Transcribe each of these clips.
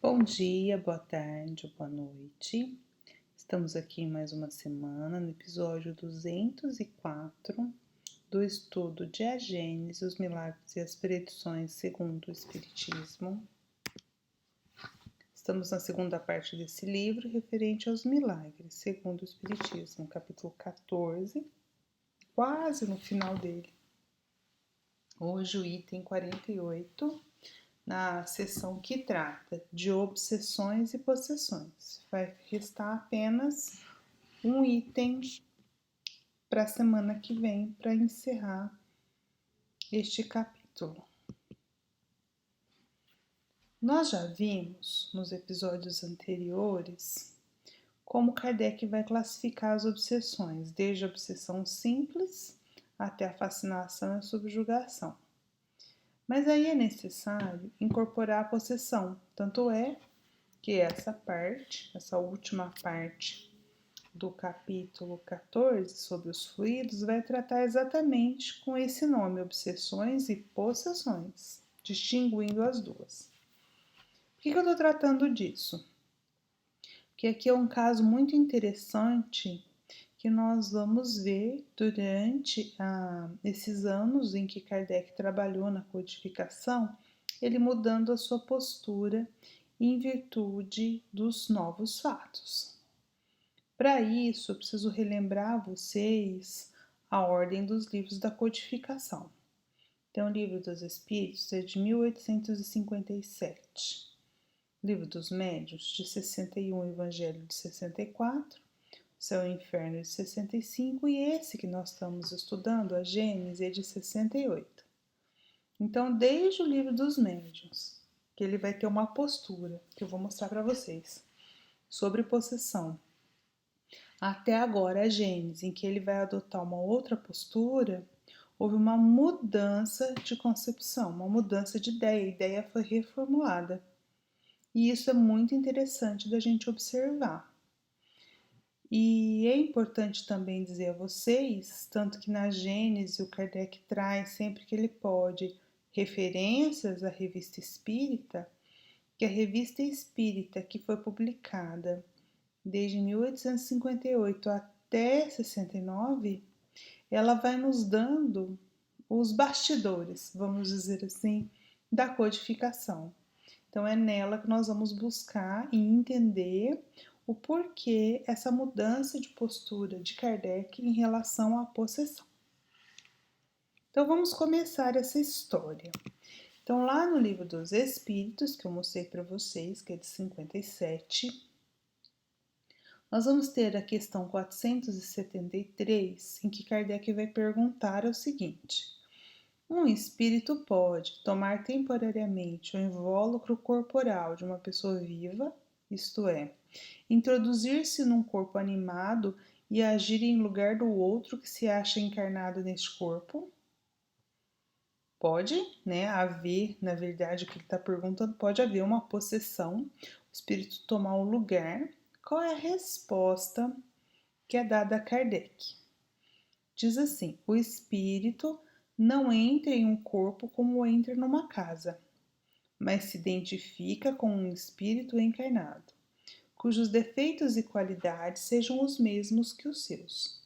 Bom dia, boa tarde ou boa noite. Estamos aqui em mais uma semana, no episódio 204 do estudo de A Gênese, os milagres e as predições segundo o Espiritismo. Estamos na segunda parte desse livro, referente aos milagres segundo o Espiritismo, capítulo 14, quase no final dele. Hoje o item 48, na seção que trata de obsessões e possessões. Vai restar apenas um item para a semana que vem para encerrar este capítulo. Nós já vimos nos episódios anteriores como Kardec vai classificar as obsessões, desde a obsessão simples até a fascinação e a subjugação. Mas aí é necessário incorporar a possessão, tanto é que essa última parte do capítulo 14 sobre os fluidos vai tratar exatamente com esse nome, obsessões e possessões, distinguindo as duas. Por que eu estou tratando disso? Porque aqui é um caso muito interessante que nós vamos ver durante esses anos em que Kardec trabalhou na codificação, ele mudando a sua postura em virtude dos novos fatos. Para isso, eu preciso relembrar a vocês a ordem dos livros da codificação. Então, o Livro dos Espíritos é de 1857, Livro dos Médiuns de 61, Evangelho de 64, Céu e Inferno de 65 e esse que nós estamos estudando, a Gênese, é de 68. Então, desde o Livro dos Médiuns, que ele vai ter uma postura, que eu vou mostrar para vocês, sobre possessão, até agora a Gênese, em que ele vai adotar uma outra postura, houve uma mudança de concepção, uma mudança de ideia, a ideia foi reformulada. E isso é muito interessante da gente observar. E é importante também dizer a vocês, tanto que na Gênese o Kardec traz sempre que ele pode referências à Revista Espírita, que a Revista Espírita que foi publicada desde 1858 até 69, ela vai nos dando os bastidores, vamos dizer assim, da codificação. Então é nela que nós vamos buscar e entender o porquê essa mudança de postura de Kardec em relação à possessão. Então vamos começar essa história. Então lá no Livro dos Espíritos, que eu mostrei para vocês, que é de 57, nós vamos ter a questão 473, em que Kardec vai perguntar o seguinte: um espírito pode tomar temporariamente o invólucro corporal de uma pessoa viva, isto é, introduzir-se num corpo animado e agir em lugar do outro que se acha encarnado neste corpo? Pode, haver, na verdade, o que ele está perguntando, pode haver uma possessão, o espírito tomar o lugar. Qual é a resposta que é dada a Kardec? Diz assim: o espírito não entra em um corpo como entra numa casa, mas se identifica com um espírito encarnado, cujos defeitos e qualidades sejam os mesmos que os seus,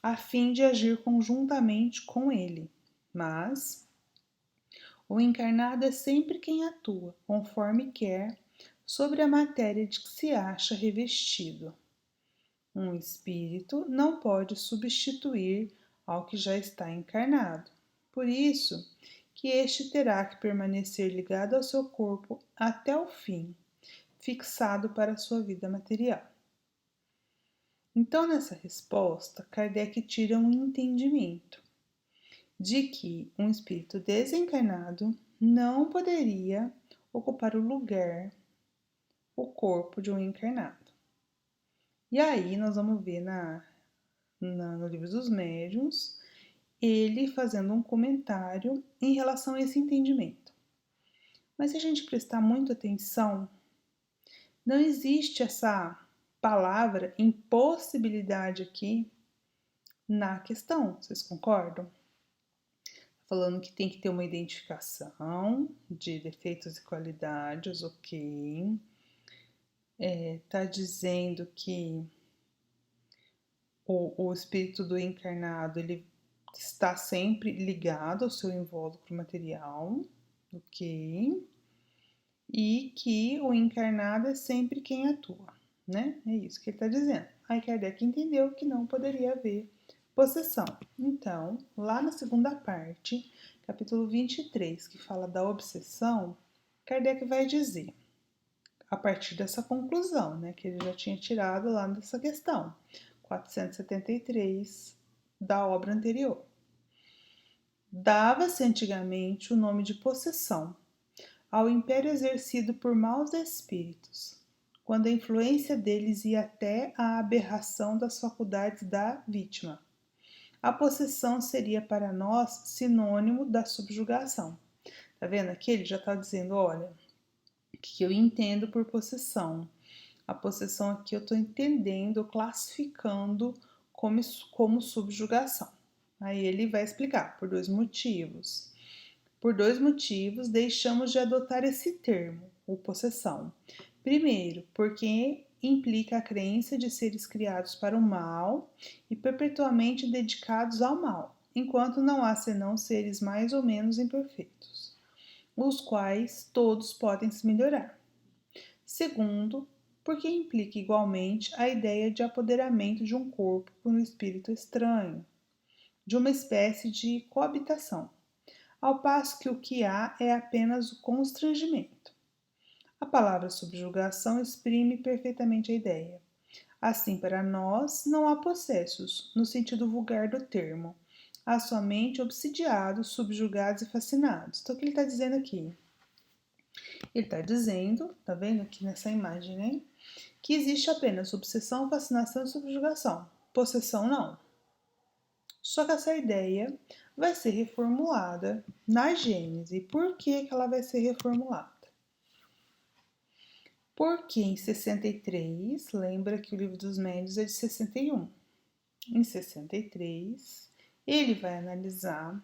a fim de agir conjuntamente com ele. Mas o encarnado é sempre quem atua, conforme quer, sobre a matéria de que se acha revestido. Um espírito não pode substituir ao que já está encarnado. Por isso que este terá que permanecer ligado ao seu corpo até o fim, fixado para a sua vida material. Então, nessa resposta, Kardec tira um entendimento de que um espírito desencarnado não poderia ocupar o lugar, o corpo de um encarnado. E aí nós vamos ver no Livro dos Médiuns, ele fazendo um comentário em relação a esse entendimento. Mas se a gente prestar muita atenção, não existe essa palavra impossibilidade aqui na questão, vocês concordam? Falando que tem que ter uma identificação de defeitos e qualidades, ok, está dizendo que o espírito do encarnado ele está sempre ligado ao seu invólucro material, ok? E que o encarnado é sempre quem atua, né? É isso que ele está dizendo. Aí Kardec entendeu que não poderia haver possessão. Então, lá na segunda parte, capítulo 23, que fala da obsessão, Kardec vai dizer, a partir dessa conclusão, né, que ele já tinha tirado lá dessa questão, 473 da obra anterior. Dava-se antigamente o nome de possessão ao império exercido por maus espíritos, quando a influência deles ia até a aberração das faculdades da vítima. A possessão seria para nós sinônimo da subjugação. Tá vendo aqui? Ele já está dizendo, olha, o que eu entendo por possessão. A possessão aqui eu estou entendendo, classificando como subjugação. Aí ele vai explicar por dois motivos. Por dois motivos, deixamos de adotar esse termo, o possessão. Primeiro, porque implica a crença de seres criados para o mal e perpetuamente dedicados ao mal, enquanto não há senão seres mais ou menos imperfeitos, os quais todos podem se melhorar. Segundo, porque implica igualmente a ideia de apoderamento de um corpo por um espírito estranho, de uma espécie de coabitação, ao passo que o que há é apenas o constrangimento. A palavra subjugação exprime perfeitamente a ideia. Assim, para nós, não há possessos, no sentido vulgar do termo. Há somente obsidiados, subjugados e fascinados. Então, o que ele está dizendo aqui? Ele está dizendo, tá vendo aqui nessa imagem, né? Que existe apenas obsessão, fascinação e subjugação. Possessão, não. Só que essa ideia vai ser reformulada na Gênese. Por que ela vai ser reformulada? Porque em 63, lembra que o Livro dos Médiuns é de 61. Em 63, ele vai analisar,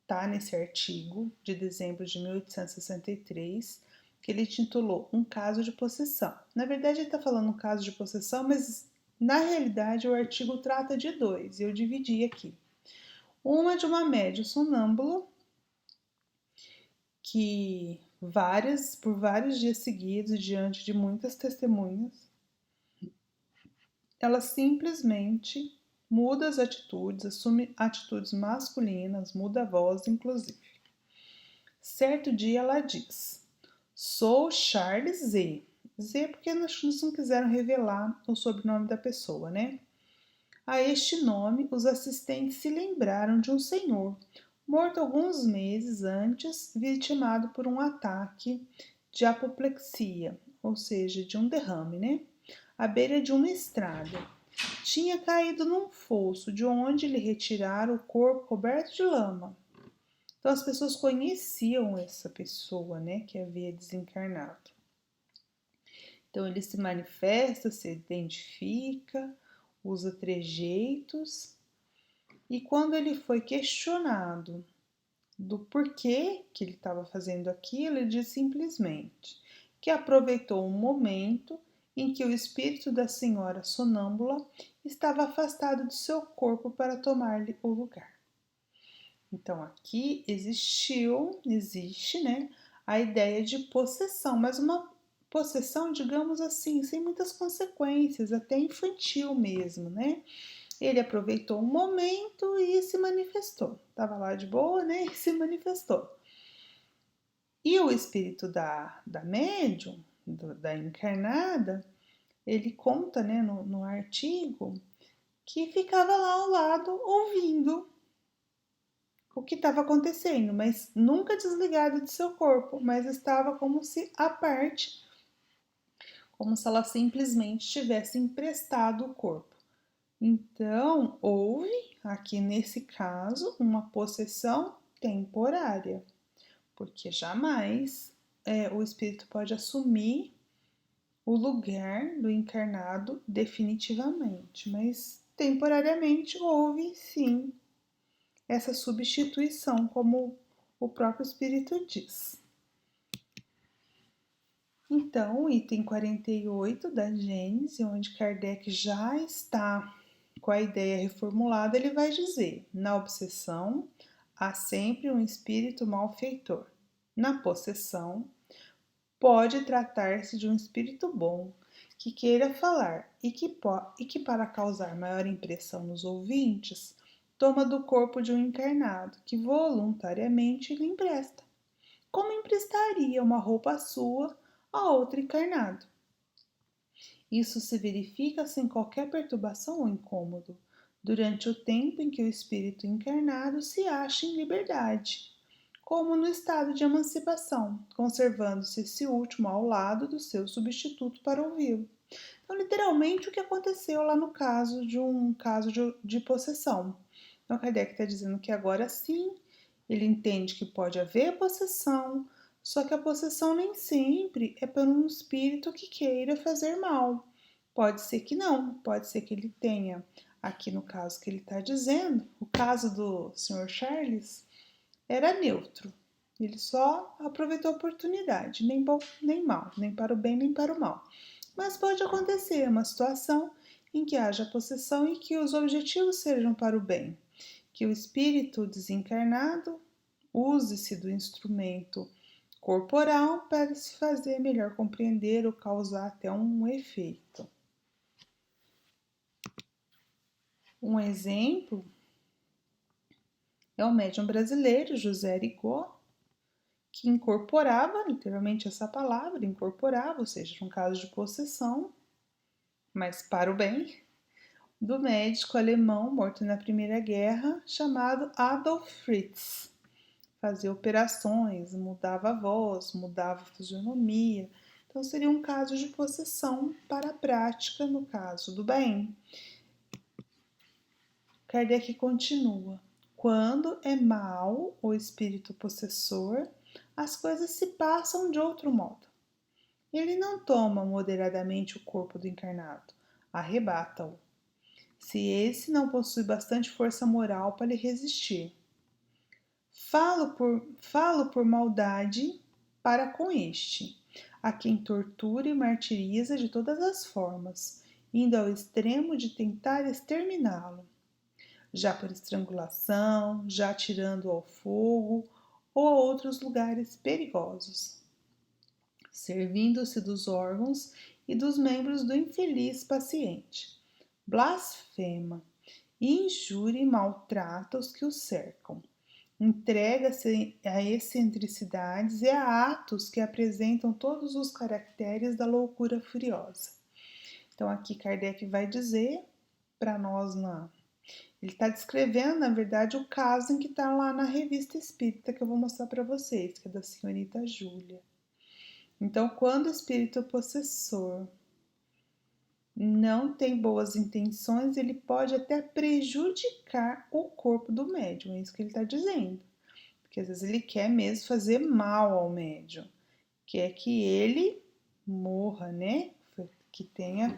tá nesse artigo de dezembro de 1863, que ele titulou Um Caso de Possessão. Na verdade, ele está falando um caso de possessão, mas na realidade o artigo trata de dois, e eu dividi aqui. Uma de uma médium sonâmbula que por vários dias seguidos, diante de muitas testemunhas, ela simplesmente muda as atitudes, assume atitudes masculinas, muda a voz, inclusive. Certo dia ela diz: Sou Charles Z. Z porque nós não quiseram revelar o sobrenome da pessoa, né? A este nome, os assistentes se lembraram de um senhor, morto alguns meses antes, vitimado por um ataque de apoplexia, ou seja, de um derrame, né? À beira de uma estrada. Tinha caído num fosso, de onde lhe retiraram o corpo coberto de lama. Então as pessoas conheciam essa pessoa, né, que havia desencarnado. Então ele se manifesta, se identifica, usa trejeitos, e quando ele foi questionado do porquê que ele estava fazendo aquilo, ele disse simplesmente que aproveitou um momento em que o espírito da senhora sonâmbula estava afastado do seu corpo para tomar-lhe o lugar. Então aqui existe, né, a ideia de possessão, mas uma possessão, digamos assim, sem muitas consequências, até infantil mesmo, né? Ele aproveitou um momento e se manifestou. Tava lá de boa, né? E se manifestou. E o espírito da médium, da encarnada, ele conta, né, no artigo, que ficava lá ao lado ouvindo o que estava acontecendo, mas nunca desligado de seu corpo, mas estava como se à parte, como se ela simplesmente tivesse emprestado o corpo. Então, houve aqui nesse caso uma possessão temporária, porque jamais o espírito pode assumir o lugar do encarnado definitivamente, mas temporariamente houve sim essa substituição, como o próprio espírito diz. Então, item 48 da Gênese, onde Kardec já está com a ideia reformulada, ele vai dizer: na obsessão há sempre um espírito malfeitor. Na possessão, pode tratar-se de um espírito bom que queira falar e que, para causar maior impressão nos ouvintes, toma do corpo de um encarnado que voluntariamente lhe empresta, como emprestaria uma roupa sua a outro encarnado. Isso se verifica sem qualquer perturbação ou incômodo, durante o tempo em que o espírito encarnado se acha em liberdade, como no estado de emancipação, conservando-se esse último ao lado do seu substituto para ouvi-lo. Então, literalmente, o que aconteceu lá no caso de um caso de possessão. Então, Kardec está dizendo que agora sim, ele entende que pode haver possessão, só que a possessão nem sempre é por um espírito que queira fazer mal. Pode ser que não, pode ser que ele tenha, aqui no caso que ele está dizendo, o caso do Sr. Charles era neutro. Ele só aproveitou a oportunidade, nem bom nem mal, nem para o bem nem para o mal. Mas pode acontecer uma situação em que haja possessão e que os objetivos sejam para o bem, que o espírito desencarnado use-se do instrumento corporal para se fazer melhor compreender ou causar até um efeito. Um exemplo é o médium brasileiro José Arigó, que incorporava, literalmente essa palavra, incorporava, ou seja, num caso de possessão, mas para o bem, do médico alemão morto na Primeira Guerra, chamado Adolf Fritz. Fazia operações, mudava a voz, mudava a fisionomia. Então, seria um caso de possessão para a prática, no caso do bem. Kardec continua: quando é mau o espírito possessor, as coisas se passam de outro modo. Ele não toma moderadamente o corpo do encarnado, arrebata-o, se esse não possui bastante força moral para lhe resistir. Falo por maldade para com este, a quem tortura e martiriza de todas as formas, indo ao extremo de tentar exterminá-lo, já por estrangulação, já tirando ao fogo ou a outros lugares perigosos, servindo-se dos órgãos e dos membros do infeliz paciente. Blasfema, injúria e maltrata os que o cercam. Entrega-se a excentricidades e a atos que apresentam todos os caracteres da loucura furiosa. Então, aqui Kardec vai dizer para nós ele está descrevendo, na verdade, o caso em que está lá na Revista Espírita, que eu vou mostrar para vocês, que é da senhorita Júlia. Então, quando o espírito possessor não tem boas intenções, ele pode até prejudicar o corpo do médium, é isso que ele está dizendo. Porque às vezes ele quer mesmo fazer mal ao médium, quer que ele morra, né? Que tenha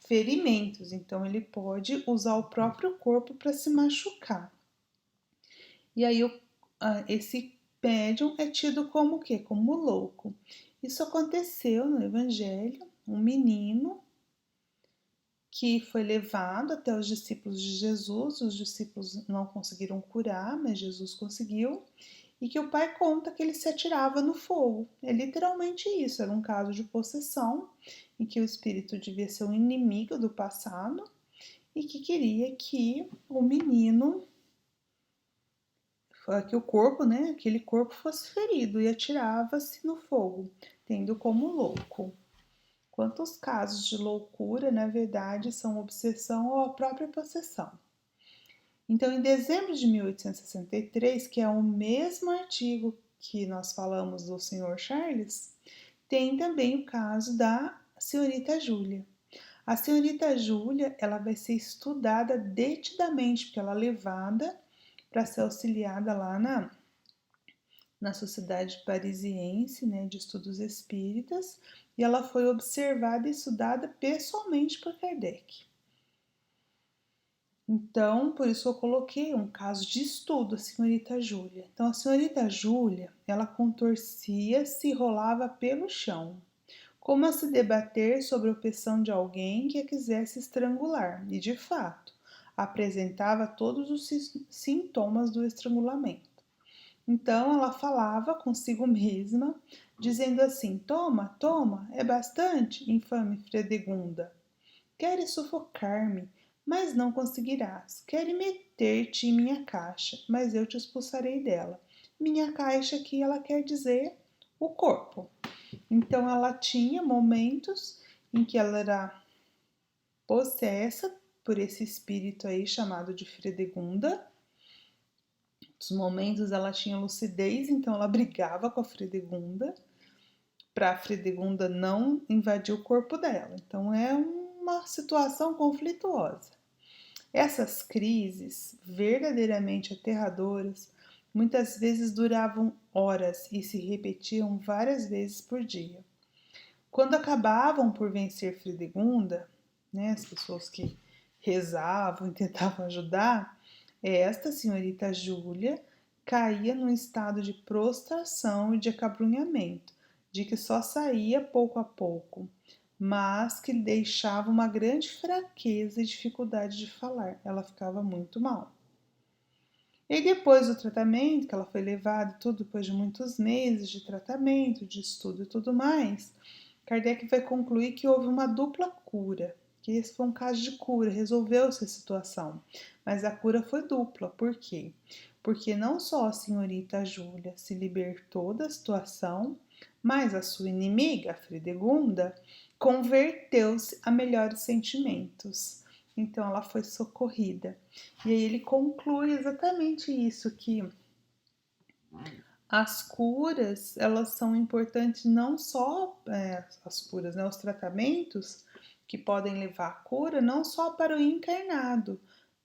ferimentos, então ele pode usar o próprio corpo para se machucar. E aí esse médium é tido como o quê? Como louco. Isso aconteceu no Evangelho, um menino que foi levado até os discípulos de Jesus, os discípulos não conseguiram curar, mas Jesus conseguiu, e que o pai conta que ele se atirava no fogo. É literalmente isso, era um caso de possessão, em que o espírito devia ser um inimigo do passado e que queria que o menino, que o corpo, né, aquele corpo fosse ferido e atirava-se no fogo, tendo como louco. Quantos casos de loucura, na verdade, são obsessão ou a própria possessão? Então, em dezembro de 1863, que é o mesmo artigo que nós falamos do Sr. Charles, tem também o caso da senhorita Júlia. A senhorita Júlia, ela vai ser estudada detidamente, porque ela é levada para ser auxiliada lá na Sociedade Parisiense, né, de Estudos Espíritas, e ela foi observada e estudada pessoalmente por Kardec. Então, por isso eu coloquei um caso de estudo, a senhorita Júlia. Então, a senhorita Júlia, ela contorcia-se e rolava pelo chão. como a se debater sobre a opção de alguém que a quisesse estrangular, e de fato, apresentava todos os sintomas do estrangulamento. Então ela falava consigo mesma, dizendo assim: Toma, toma, é bastante, infame Fredegunda. Queres sufocar-me, mas não conseguirás. Queres meter-te em minha caixa, mas eu te expulsarei dela. Minha caixa aqui ela quer dizer o corpo. Então ela tinha momentos em que ela era possessa por esse espírito aí chamado de Fredegunda. Nos momentos ela tinha lucidez, então ela brigava com a Fredegunda para a Fredegunda não invadir o corpo dela. Então é uma situação conflituosa. Essas crises verdadeiramente aterradoras muitas vezes duravam horas e se repetiam várias vezes por dia. Quando acabavam por vencer Fredegunda, né, as pessoas que rezavam e tentavam ajudar, esta senhorita Júlia caía num estado de prostração e de acabrunhamento, de que só saía pouco a pouco, mas que lhe deixava uma grande fraqueza e dificuldade de falar. Ela ficava muito mal. E depois do tratamento, que ela foi levada, tudo depois de muitos meses de tratamento, de estudo e tudo mais, Kardec vai concluir que houve uma dupla cura, que esse foi um caso de cura, resolveu-se a situação, mas a cura foi dupla. Por quê? Porque não só a senhorita Júlia se libertou da situação, mas a sua inimiga, a Fredegunda, converteu-se a melhores sentimentos. Então ela foi socorrida. E aí ele conclui exatamente isso, que as curas, elas são importantes não só as curas, né, os tratamentos que podem levar à cura, não só para o encarnado,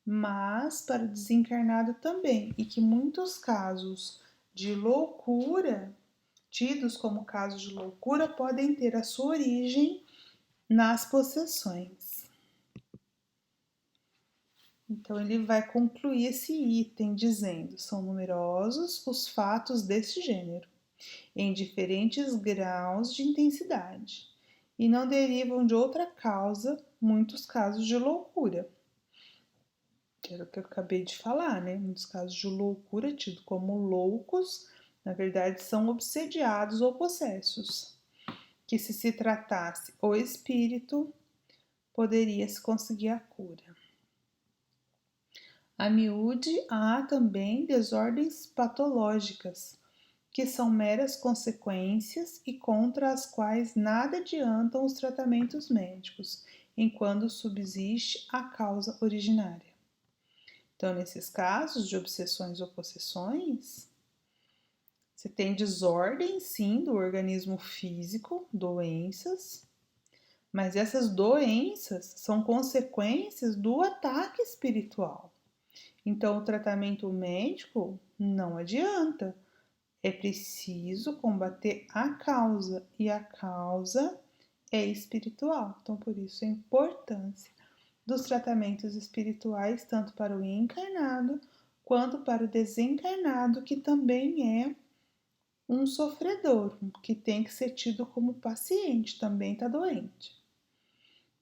mas para o desencarnado também, e que muitos casos de loucura, tidos como casos de loucura, podem ter a sua origem nas possessões. Então ele vai concluir esse item dizendo: são numerosos os fatos desse gênero, em diferentes graus de intensidade, e não derivam de outra causa muitos casos de loucura. Que era o que eu acabei de falar, né? Muitos casos de loucura, tido como loucos, na verdade são obsediados ou possessos. Que se tratasse o espírito, poderia-se conseguir a cura. A miúde, há também desordens patológicas, que são meras consequências e contra as quais nada adiantam os tratamentos médicos, enquanto subsiste a causa originária. Então, nesses casos de obsessões ou possessões, você tem desordem, sim, do organismo físico, doenças, mas essas doenças são consequências do ataque espiritual. Então, o tratamento médico não adianta. É preciso combater a causa, e a causa é espiritual. Então, por isso, a importância dos tratamentos espirituais, tanto para o encarnado quanto para o desencarnado, que também é um sofredor, que tem que ser tido como paciente, também está doente.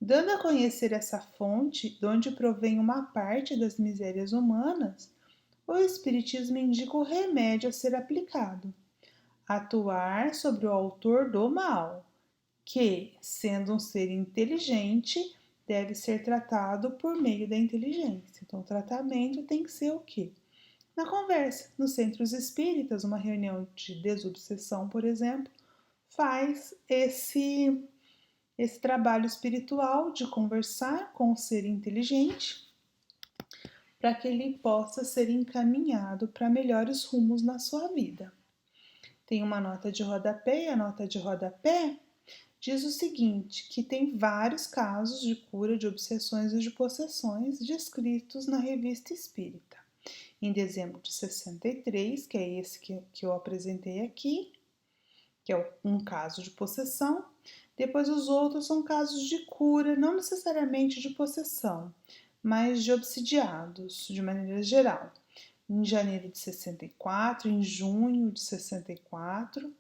Dando a conhecer essa fonte, de onde provém uma parte das misérias humanas, o Espiritismo indica o remédio a ser aplicado: atuar sobre o autor do mal, que, sendo um ser inteligente, deve ser tratado por meio da inteligência. Então, o tratamento tem que ser o quê? Na conversa, nos centros espíritas, uma reunião de desobsessão, por exemplo, faz esse trabalho espiritual de conversar com o ser inteligente para que ele possa ser encaminhado para melhores rumos na sua vida. Tem uma nota de rodapé, e a nota de rodapé diz o seguinte, que tem vários casos de cura de obsessões e de possessões descritos na Revista Espírita. Em dezembro de 63, que é esse que eu apresentei aqui, que é um caso de possessão. Depois os outros são casos de cura, não necessariamente de possessão, mas de obsidiados, de maneira geral. Em janeiro de 64, em junho de 64,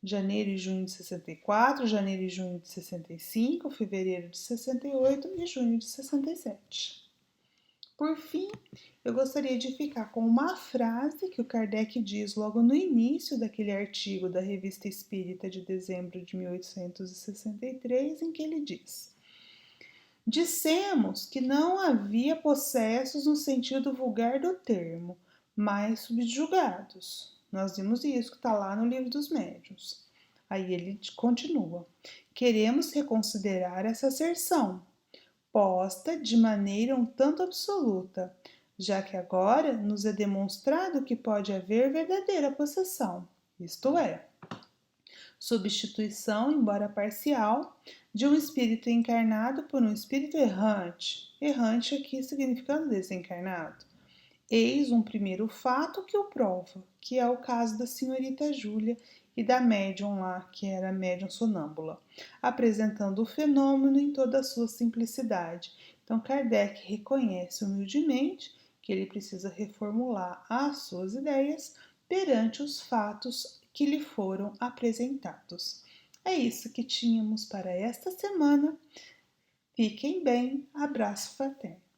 janeiro e junho de 64, janeiro e junho de 65, fevereiro de 68 e junho de 67. Por fim, eu gostaria de ficar com uma frase que o Kardec diz logo no início daquele artigo da Revista Espírita de dezembro de 1863, em que ele diz: dissemos que não havia possessos no sentido vulgar do termo, mas subjugados. Nós vimos isso que está lá no Livro dos Médiuns. Aí ele continua: queremos reconsiderar essa asserção, posta de maneira um tanto absoluta, já que agora nos é demonstrado que pode haver verdadeira possessão, isto é, substituição, embora parcial, de um espírito encarnado por um espírito errante. Errante aqui significando desencarnado. Eis um primeiro fato que o prova, que é o caso da senhorita Júlia e da médium lá, que era a médium sonâmbula, apresentando o fenômeno em toda a sua simplicidade. Então, Kardec reconhece humildemente que ele precisa reformular as suas ideias perante os fatos que lhe foram apresentados. É isso que tínhamos para esta semana. Fiquem bem, abraço fraterno.